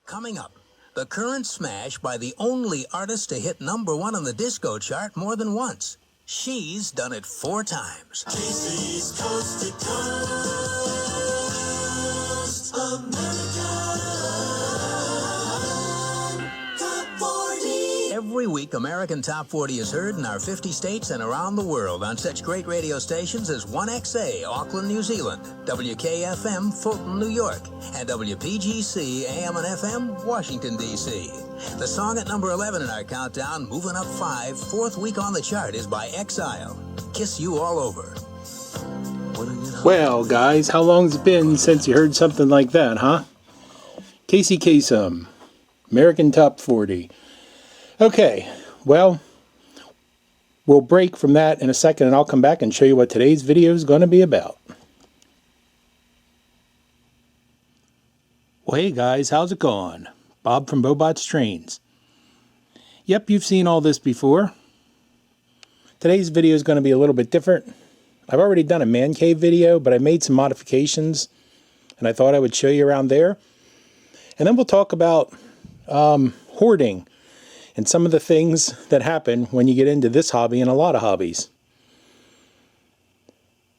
Coming up, the current smash by the only artist to hit #1 on the disco chart more than once. She's done it 4 times. Casey's Coast to Coast, America, Top 40. Every week, American Top 40 is heard in our 50 states and around the world on such great radio stations as 1XA, Auckland, New Zealand, WKFM, Fulton, New York, and WPGC, AM and FM, Washington, D.C. The song at number 11 in our countdown, moving up 5, 4th week on the chart, is by Exile, Kiss You All Over. Well, guys, how long's it been since you heard something like that, huh? Casey Kasem, American Top 40. Okay, well, we'll break from that in a second, and I'll come back and show you what today's video is going to be about. Well, hey guys, how's it going? Bob from Bobots Trains. Yep, you've seen all this before. Today's video is going to be a little bit different. I've already done a man cave video, but I made some modifications, and I thought I would show you around there. And then we'll talk about hoarding and some of the things that happen when you get into this hobby and a lot of hobbies.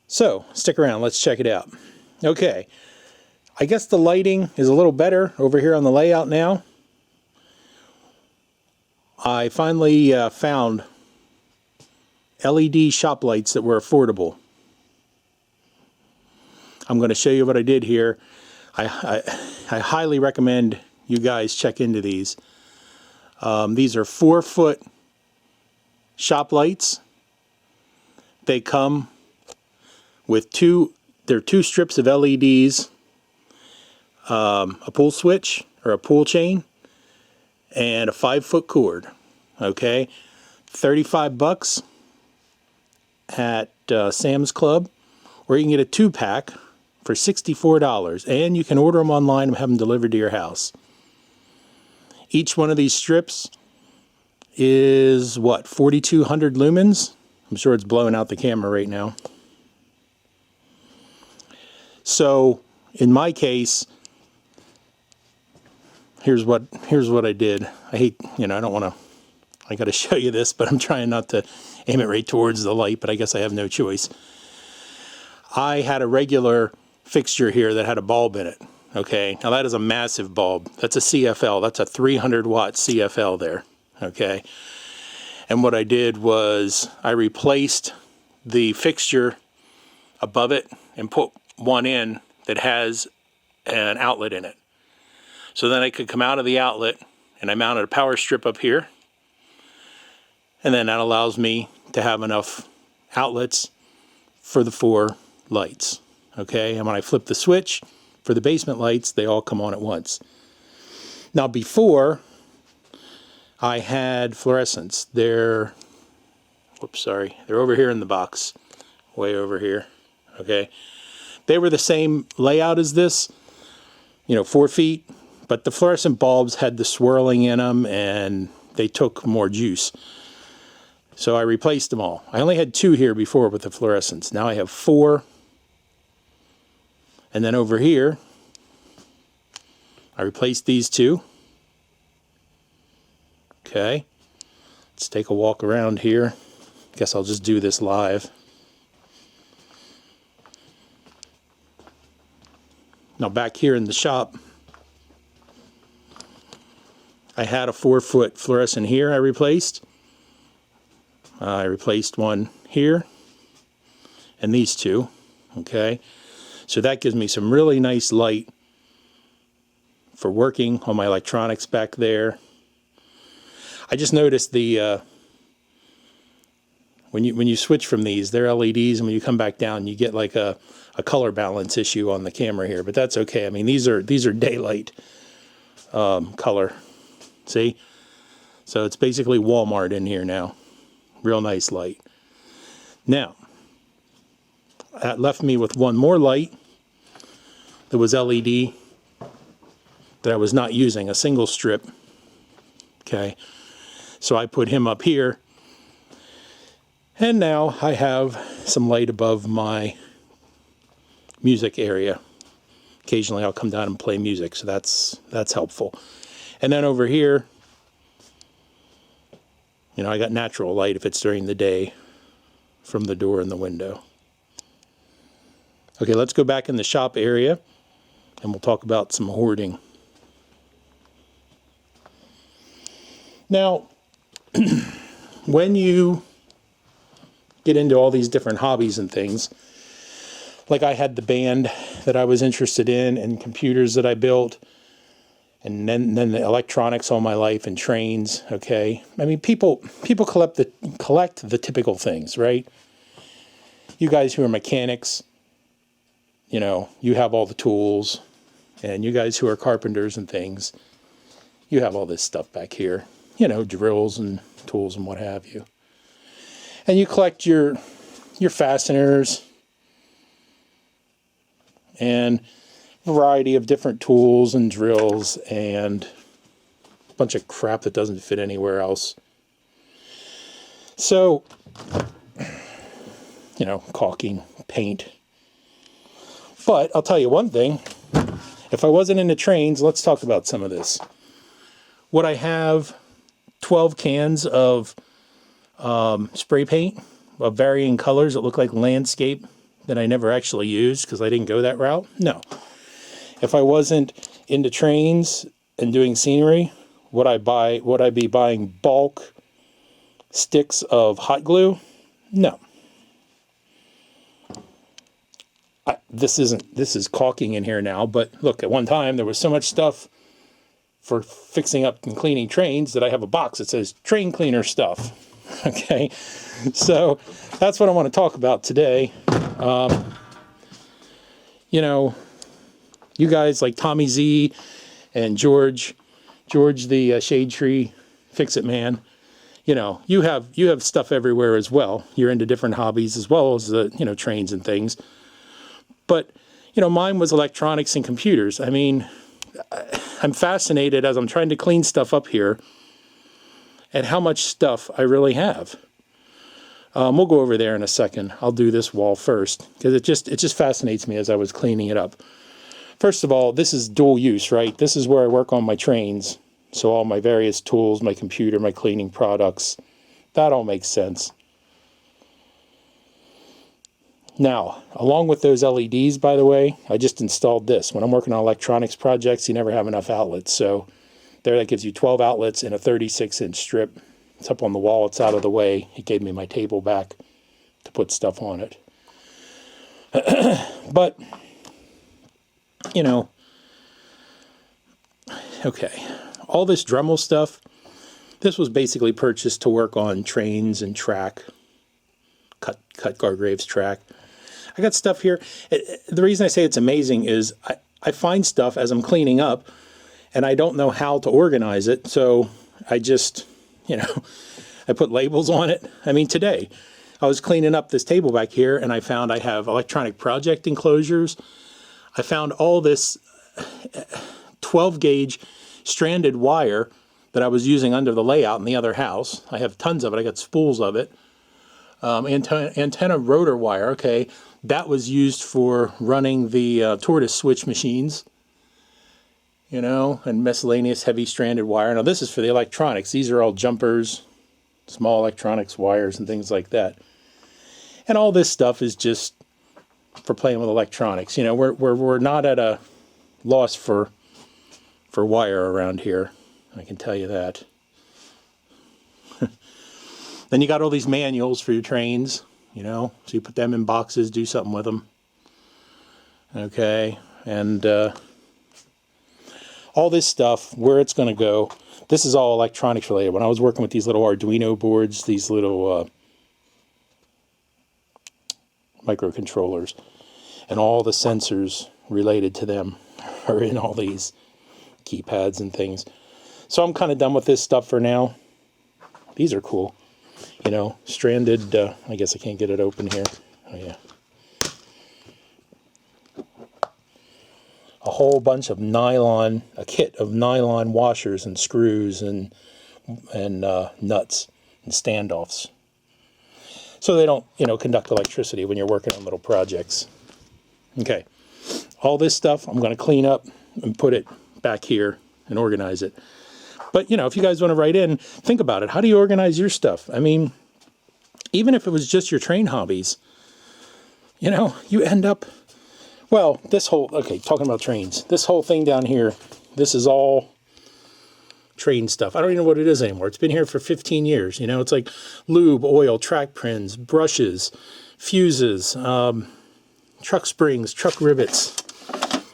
So, stick around, let's check it out. Okay. I guess the lighting is a little better over here on the layout now. I finally found LED shop lights that were affordable. I'm going to show you what I did here. I highly recommend you guys check into these. These are 4-foot shop lights. They come with two strips of LEDs. A pull switch or a pull chain and a 5-foot cord. Okay, $35 at Sam's Club, or you can get a 2-pack for $64, and you can order them online and have them delivered to your house. Each one of these strips is what, 4,200 lumens? I'm sure it's blowing out the camera right now. So in my case, here's what I did. I hate, I don't want to, I got to show you this, but I'm trying not to aim it right towards the light, but I guess I have no choice. I had a regular fixture here that had a bulb in it. Okay, now that is a massive bulb. That's a CFL. That's a 300-watt CFL there. Okay, and what I did was I replaced the fixture above it and put one in that has an outlet in it. So then I could come out of the outlet, and I mounted a power strip up here. And then that allows me to have enough outlets for the 4 lights. Okay, and when I flip the switch for the basement lights, they all come on at once. Now before, I had fluorescents. They're over here in the box, way over here. Okay, they were the same layout as this, 4 feet. But the fluorescent bulbs had the swirling in them, and they took more juice. So I replaced them all. I only had 2 here before with the fluorescents. Now I have 4. And then over here, I replaced these 2. Okay. Let's take a walk around here. Guess I'll just do this live. Now back here in the shop, I had a 4-foot fluorescent here I replaced. I replaced one here and these 2. Okay, so that gives me some really nice light for working on my electronics back there. I just noticed the when you switch from these, they're LEDs, and when you come back down, you get like a color balance issue on the camera here. But that's okay. I mean, these are daylight color. See? So it's basically Walmart in here now. Real nice light. Now, that left me with one more light that was LED that I was not using, a single strip. Okay, so I put him up here, and now I have some light above my music area. occasionally I'll come down and play music, so that's helpful. And then over here, you know, I got natural light if it's during the day from the door and the window. Okay, let's go back in the shop area and we'll talk about some hoarding. Now, when you get into all these different hobbies and things, like I had the band that I was interested in and computers that I built, and then the electronics all my life and trains, okay? I mean, people collect the typical things, right? You guys who are mechanics, you know, you have all the tools, and you guys who are carpenters and things, you have all this stuff back here, you know, drills and tools and what have you. And you collect your fasteners and a variety of different tools and drills and a bunch of crap that doesn't fit anywhere else. So, you know, caulking, paint. But I'll tell you one thing, if I wasn't into trains, let's talk about some of this. Would I have 12 cans of spray paint of varying colors that look like landscape that I never actually used because I didn't go that route? No. If I wasn't into trains and doing scenery, would I be buying bulk sticks of hot glue? No. This is caulking in here now, but look, at one time there was so much stuff for fixing up and cleaning trains that I have a box that says train cleaner stuff. Okay, so that's what I want to talk about today. You know, you guys like Tommy Z and George the Shade Tree Fix-It Man, you know, you have stuff everywhere as well. You're into different hobbies as well as the, you know, trains and things. But, you know, mine was electronics and computers. I mean, I'm fascinated as I'm trying to clean stuff up here at how much stuff I really have. We'll go over there in a second. I'll do this wall first because it just fascinates me as I was cleaning it up. First of all, this is dual use, right? This is where I work on my trains. So all my various tools, my computer, my cleaning products, that all makes sense. Now, along with those LEDs, by the way, I just installed this. When I'm working on electronics projects, you never have enough outlets. So there, that gives you 12 outlets in a 36-inch strip. It's up on the wall. It's out of the way. It gave me my table back to put stuff on it. But, you know, okay, all this Dremel stuff, this was basically purchased to work on trains and track, cut Gargraves track. I got stuff here. The reason I say it's amazing is I find stuff as I'm cleaning up, and I don't know how to organize it, so I just, you know, I put labels on it. I mean, today, I was cleaning up this table back here, and I found I have electronic project enclosures. I found all this 12-gauge stranded wire that I was using under the layout in the other house. I have tons of it. I got spools of it. Antenna rotor wire, okay, that was used for running the tortoise switch machines, you know, and miscellaneous heavy stranded wire. Now this is for the electronics. These are all jumpers, small electronics wires and things like that. And all this stuff is just for playing with electronics. You know, we're not at a loss for wire around here. I can tell you that. Then you got all these manuals for your trains, you know, so you put them in boxes, do something with them. Okay, and all this stuff, where it's going to go, this is all electronics related. When I was working with these little Arduino boards, these little microcontrollers, and all the sensors related to them are in all these keypads and things. So I'm kind of done with this stuff for now. These are cool. You know, stranded, I guess I can't get it open here. Oh, yeah. A whole bunch of nylon, a kit of nylon washers and screws and nuts and standoffs. So they don't, you know, conduct electricity when you're working on little projects. Okay. All this stuff I'm going to clean up and put it back here and organize it. But, if you guys want to write in, think about it. How do you organize your stuff? I mean, even if it was just your train hobbies, you end up, well, talking about trains, this whole thing down here, this is all train stuff. I don't even know what it is anymore. It's been here for 15 years. It's like lube, oil, track pins, brushes, fuses, truck springs, truck rivets.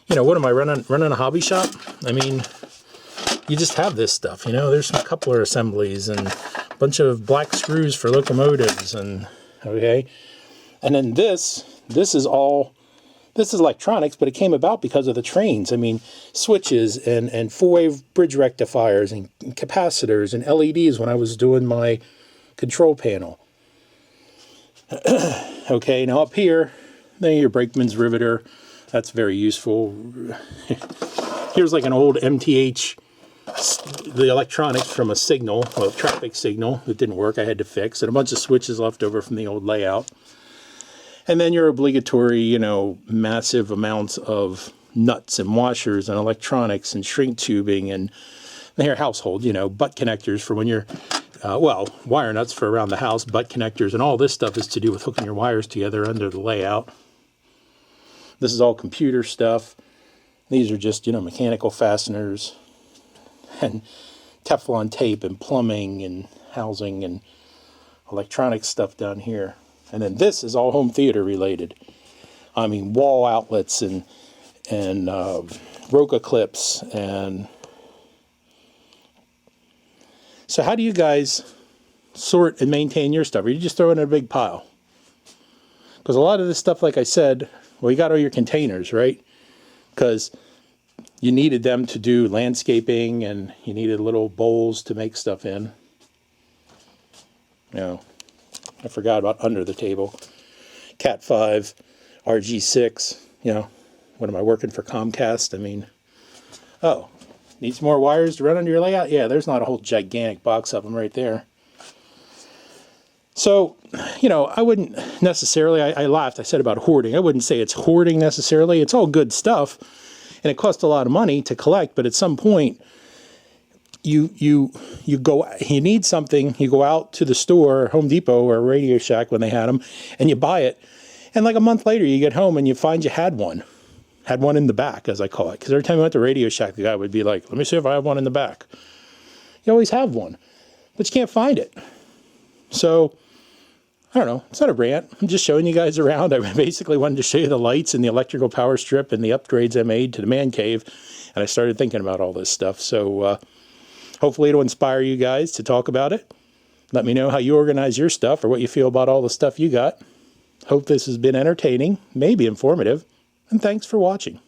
What am I running a hobby shop? I mean, you just have this stuff, there's some coupler assemblies and a bunch of black screws for locomotives and then this is electronics, but it came about because of the trains. I mean, switches and four-wave bridge rectifiers and capacitors and LEDs when I was doing my control panel. Okay, now up here, then your Brakeman's riveter. That's very useful. Here's like an old MTH, the electronics from a signal, a traffic signal that didn't work. I had to fix, and a bunch of switches left over from the old layout. And then your obligatory, massive amounts of nuts and washers and electronics and shrink tubing and your household, butt connectors for when you're, wire nuts for around the house, butt connectors, and all this stuff is to do with hooking your wires together under the layout. This is all computer stuff. These are just, mechanical fasteners and Teflon tape and plumbing and housing and electronic stuff down here. And then this is all home theater related. I mean, wall outlets and Roca clips. And so how do you guys sort and maintain your stuff? Or you just throw it in a big pile? Because a lot of this stuff, like I said, well, you got all your containers, right? Because you needed them to do landscaping and you needed little bowls to make stuff in. I forgot about under the table. Cat 5, RG6, what am I working for Comcast? I mean, needs more wires to run under your layout? Yeah, there's not a whole gigantic box of them right there. So, I wouldn't necessarily, I laughed, I said about hoarding. I wouldn't say it's hoarding necessarily. It's all good stuff, and it costs a lot of money to collect, but at some point, you need something, you go out to the store, Home Depot or Radio Shack when they had them, and you buy it, and like a month later, you get home and you find you had one in the back, as I call it, because every time I went to Radio Shack, the guy would be like, let me see if I have one in the back. You always have one, but you can't find it. So, I don't know, it's not a rant. I'm just showing you guys around. I basically wanted to show you the lights and the electrical power strip and the upgrades I made to the man cave. And I started thinking about all this stuff. So hopefully it'll inspire you guys to talk about it. Let me know how you organize your stuff or what you feel about all the stuff you got. Hope this has been entertaining, maybe informative. And thanks for watching.